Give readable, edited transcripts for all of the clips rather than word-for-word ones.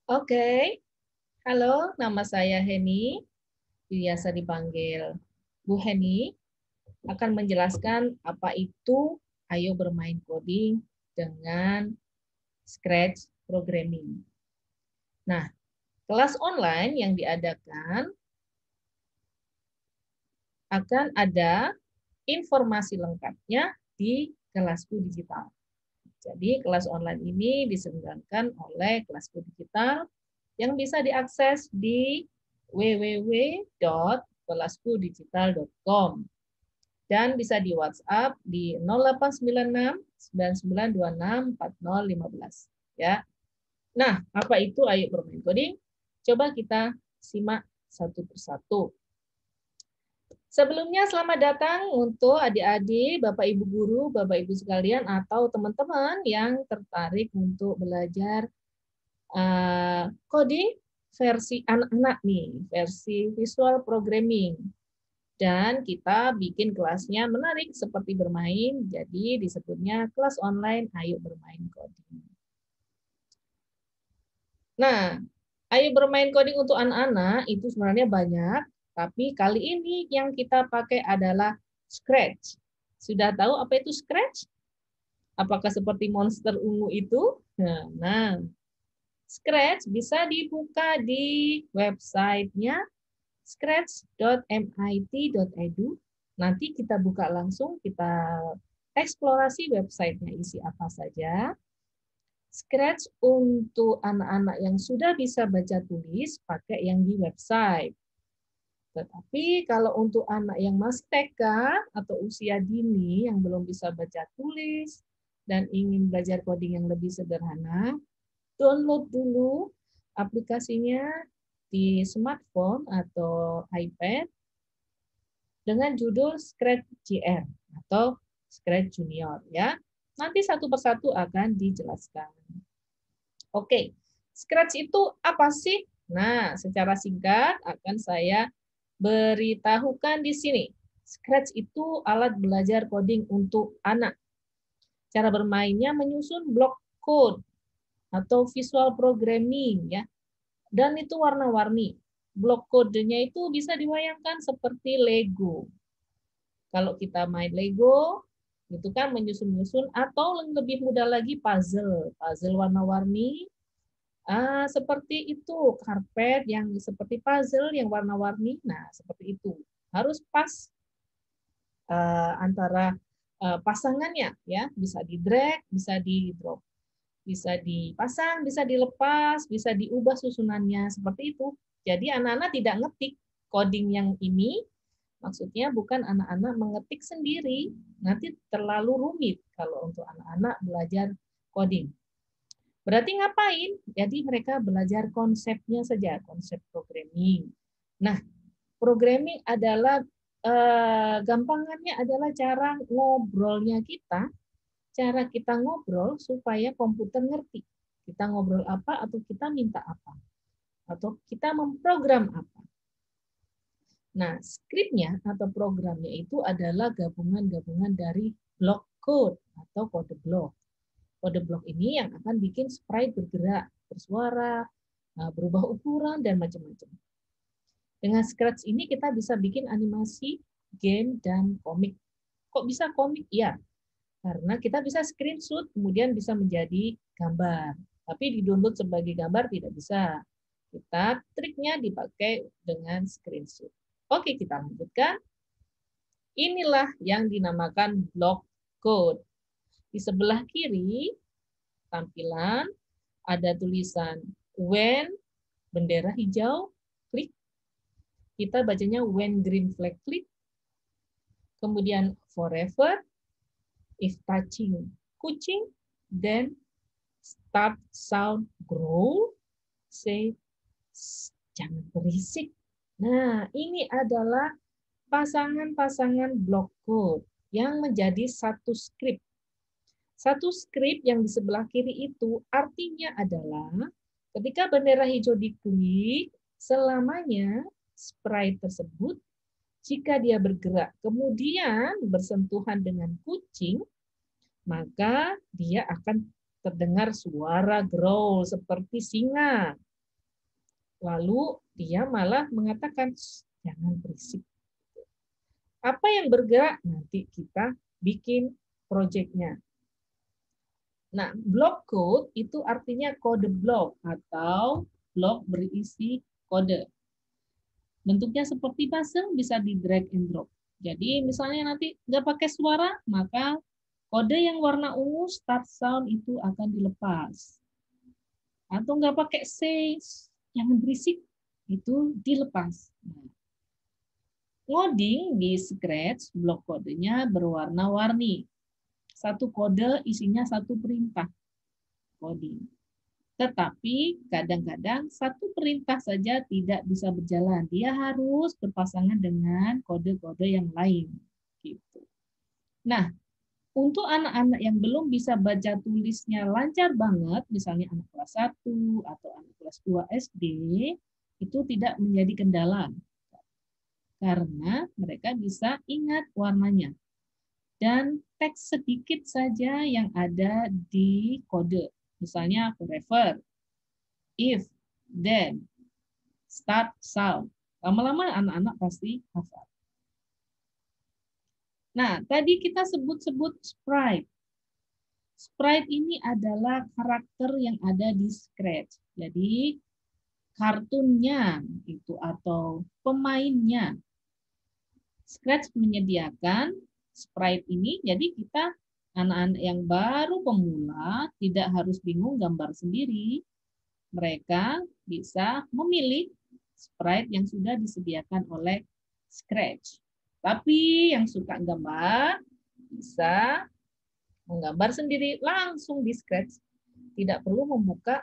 Oke, halo, nama saya Heni, biasa dipanggil Bu Heni, akan menjelaskan apa itu Ayo Bermain Coding dengan Scratch Programming. Nah, kelas online yang diadakan akan ada informasi lengkapnya di Kelasku Digital. Jadi kelas online ini diselenggarakan oleh Kelasku Digital yang bisa diakses di www.kelaskudigital.com dan bisa di WhatsApp di 0896 9926 4015 ya. Nah, apa itu Ayo Bermain Coding? Coba kita simak satu persatu. Sebelumnya selamat datang untuk adik-adik, Bapak Ibu guru, Bapak Ibu sekalian atau teman-teman yang tertarik untuk belajar coding versi anak-anak nih, versi visual programming. Dan kita bikin kelasnya menarik seperti bermain, jadi disebutnya kelas online Ayo Bermain Coding. Nah, Ayo Bermain Coding untuk anak-anak itu sebenarnya banyak, tapi kali ini yang kita pakai adalah Scratch. Sudah tahu apa itu Scratch? Apakah seperti monster ungu itu? Nah, Scratch bisa dibuka di websitenya scratch.mit.edu. Nanti kita buka langsung, kita eksplorasi websitenya isi apa saja. Scratch untuk anak-anak yang sudah bisa baca tulis, pakai yang di website. Tetapi kalau untuk anak yang masih TK atau usia dini yang belum bisa baca tulis dan ingin belajar coding yang lebih sederhana, download dulu aplikasinya di smartphone atau iPad dengan judul Scratch JR atau Scratch Junior ya. Nanti satu persatu akan dijelaskan. Oke, Scratch itu apa sih? Nah, secara singkat akan saya beritahukan di sini. Scratch itu alat belajar coding untuk anak. Cara bermainnya menyusun blok code atau visual programming ya. Dan itu warna-warni. Blok kodenya itu bisa diwayangkan seperti Lego. Kalau kita main Lego, itu kan menyusun-nyusun atau lebih mudah lagi puzzle. Puzzle warna-warni. Seperti itu, karpet yang seperti puzzle yang warna-warni. Nah, seperti itu. Harus pas antara pasangannya ya, bisa di drag, bisa di drop. Bisa dipasang, bisa dilepas, bisa diubah susunannya seperti itu. Jadi anak-anak tidak ngetik coding yang ini, maksudnya bukan anak-anak mengetik sendiri, nanti terlalu rumit kalau untuk anak-anak belajar coding. Berarti ngapain? Jadi mereka belajar konsepnya saja, konsep programming. Nah, programming adalah gampangannya adalah cara ngobrolnya kita, cara kita ngobrol supaya komputer ngerti. Kita ngobrol apa atau kita minta apa. Atau kita memprogram apa. Nah, skripnya atau programnya itu adalah gabungan-gabungan dari block code atau kode blok. Kode blok ini yang akan bikin sprite bergerak, bersuara, berubah ukuran, dan macam-macam. Dengan Scratch ini kita bisa bikin animasi, game, dan komik. Kok bisa komik? Ya, karena kita bisa screenshot, kemudian bisa menjadi gambar. Tapi di-download sebagai gambar tidak bisa. Kita triknya dipakai dengan screenshot. Oke, kita lanjutkan. Inilah yang dinamakan block code. Di sebelah kiri tampilan ada tulisan when, bendera hijau, klik. Kita bacanya when green flag, klik. Kemudian forever, if touching kucing, then start sound growl, say jangan berisik. Nah, ini adalah pasangan-pasangan blok code yang menjadi satu skrip. Satu skrip yang di sebelah kiri itu artinya adalah ketika bendera hijau diklik, selamanya sprite tersebut jika dia bergerak kemudian bersentuhan dengan kucing, maka dia akan terdengar suara growl seperti singa. Lalu dia malah mengatakan, jangan berisik. Apa yang bergerak nanti kita bikin proyeknya. Nah, block code itu artinya kode blok atau blok berisi kode. Bentuknya seperti puzzle, bisa di drag and drop. Jadi misalnya nanti nggak pakai suara, maka kode yang warna ungu start sound itu akan dilepas. Atau nggak pakai say, jangan berisik, itu dilepas. Nah, ngoding di Scratch, blok kodenya berwarna-warni. Satu kode isinya satu perintah coding. Tetapi kadang-kadang satu perintah saja tidak bisa berjalan. Dia harus berpasangan dengan kode-kode yang lain. Gitu. Nah, untuk anak-anak yang belum bisa baca tulisnya lancar banget, misalnya anak kelas 1 atau anak kelas 2 SD, itu tidak menjadi kendala. Karena mereka bisa ingat warnanya. Dan teks sedikit saja yang ada di kode. Misalnya forever, if, then, start, sound. Lama-lama anak-anak pasti hafal. Nah, tadi kita sebut-sebut sprite. Sprite ini adalah karakter yang ada di Scratch. Jadi, kartunnya itu atau pemainnya. Scratch menyediakan sprite ini, jadi kita anak-anak yang baru pemula tidak harus bingung gambar sendiri. Mereka bisa memilih sprite yang sudah disediakan oleh Scratch. Tapi yang suka gambar bisa menggambar sendiri langsung di Scratch. Tidak perlu membuka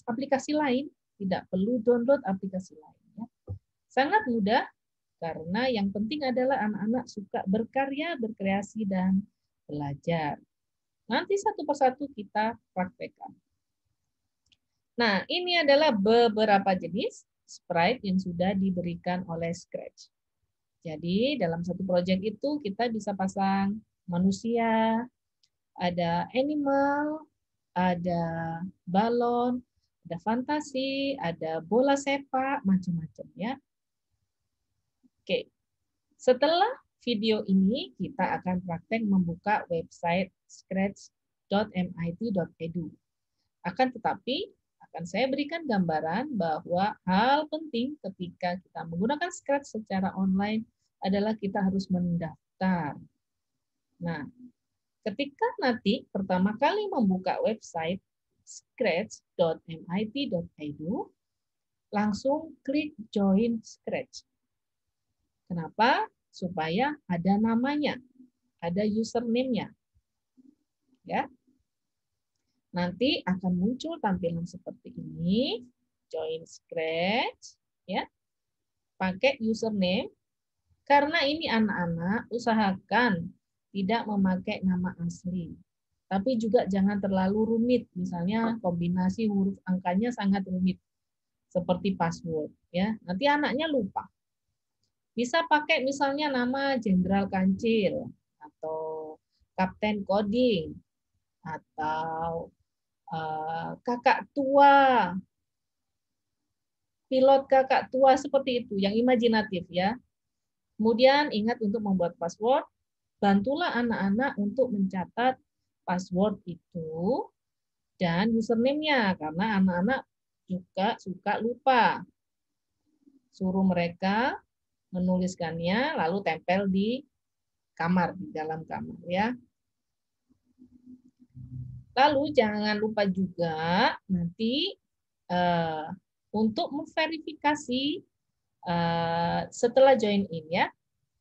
aplikasi lain, tidak perlu download aplikasi lain. Sangat mudah, karena yang penting adalah anak-anak suka berkarya, berkreasi, dan belajar. Nanti satu persatu kita praktekkan. Nah, ini adalah beberapa jenis sprite yang sudah diberikan oleh Scratch. Jadi, dalam satu proyek itu kita bisa pasang manusia, ada animal, ada balon, ada fantasi, ada bola sepak, macam-macam ya. Oke, setelah video ini kita akan praktek membuka website scratch.mit.edu. Akan tetapi akan saya berikan gambaran bahwa hal penting ketika kita menggunakan Scratch secara online adalah kita harus mendaftar. Nah, ketika nanti pertama kali membuka website scratch.mit.edu, langsung klik join Scratch. Kenapa? Supaya ada namanya, ada username-nya. Ya. Nanti akan muncul tampilan seperti ini, join Scratch, ya. Pakai username. Karena ini anak-anak, usahakan tidak memakai nama asli. Tapi juga jangan terlalu rumit, misalnya kombinasi huruf angkanya sangat rumit, seperti password. Ya, nanti anaknya lupa. Bisa pakai misalnya nama Jenderal Kancil, atau Kapten Coding, atau kakak tua, pilot kakak tua, seperti itu, yang imajinatif ya. Kemudian ingat untuk membuat password, bantulah anak-anak untuk mencatat password itu dan username-nya, karena anak-anak juga suka lupa. Suruh mereka menuliskannya, lalu tempel di kamar, di dalam kamar ya. Lalu jangan lupa juga nanti untuk memverifikasi setelah join in ya.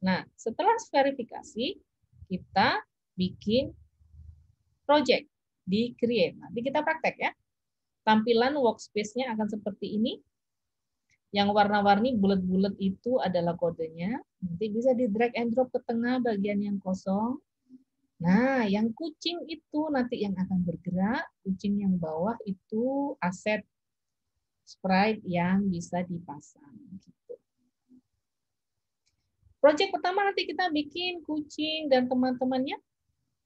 Nah, setelah verifikasi, kita bikin project di create. Nanti kita praktek ya. Tampilan workspace-nya akan seperti ini. Yang warna-warni bulat-bulat itu adalah kodenya. Nanti bisa di drag and drop ke tengah bagian yang kosong. Nah, yang kucing itu nanti yang akan bergerak. Kucing yang bawah itu aset sprite yang bisa dipasang. Gitu. Project pertama nanti kita bikin kucing dan teman-temannya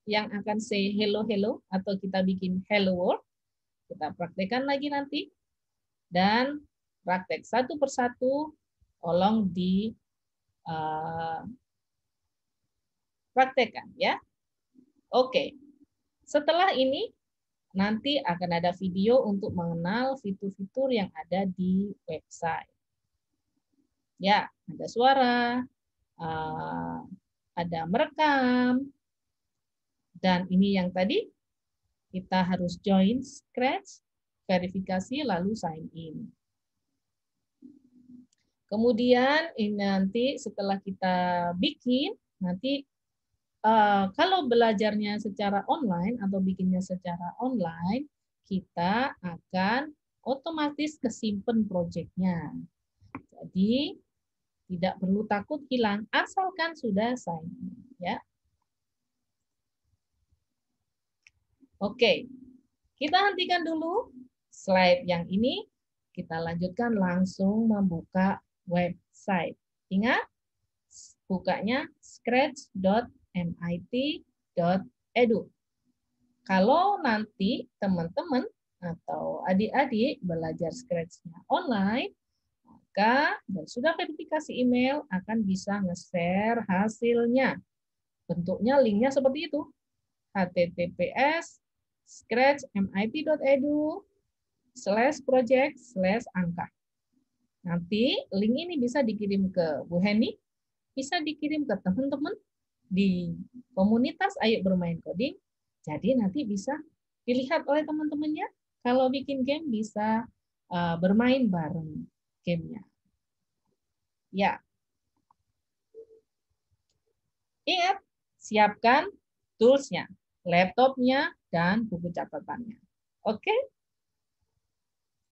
yang akan say hello atau kita bikin hello world. Kita praktekkan lagi nanti. Dan praktek satu persatu, tolong di praktekkan ya. Oke. Setelah ini nanti akan ada video untuk mengenal fitur-fitur yang ada di website. Ya, ada suara, ada merekam, dan ini yang tadi kita harus join Scratch, verifikasi, lalu sign in. Kemudian ini nanti setelah kita bikin, nanti kalau belajarnya secara online atau bikinnya secara online, kita akan otomatis kesimpan proyeknya. Jadi tidak perlu takut hilang, asalkan sudah sign in. Ya. Oke, kita hentikan dulu slide yang ini. Kita lanjutkan langsung membuka website. Ingat, bukanya scratch.mit.edu. Kalau nanti teman-teman atau adik-adik belajar Scratch-nya online, maka dan sudah verifikasi email akan bisa nge-share hasilnya. Bentuknya linknya seperti itu. https:/mit.edu/project/angka. Nanti link ini bisa dikirim ke Bu Heni, bisa dikirim ke teman-teman di komunitas Ayo Bermain Coding. Jadi nanti bisa dilihat oleh teman-temannya. Kalau bikin game bisa bermain bareng gamenya. Ya. Ingat, siapkan tools-nya, laptopnya, dan buku catatannya. Oke?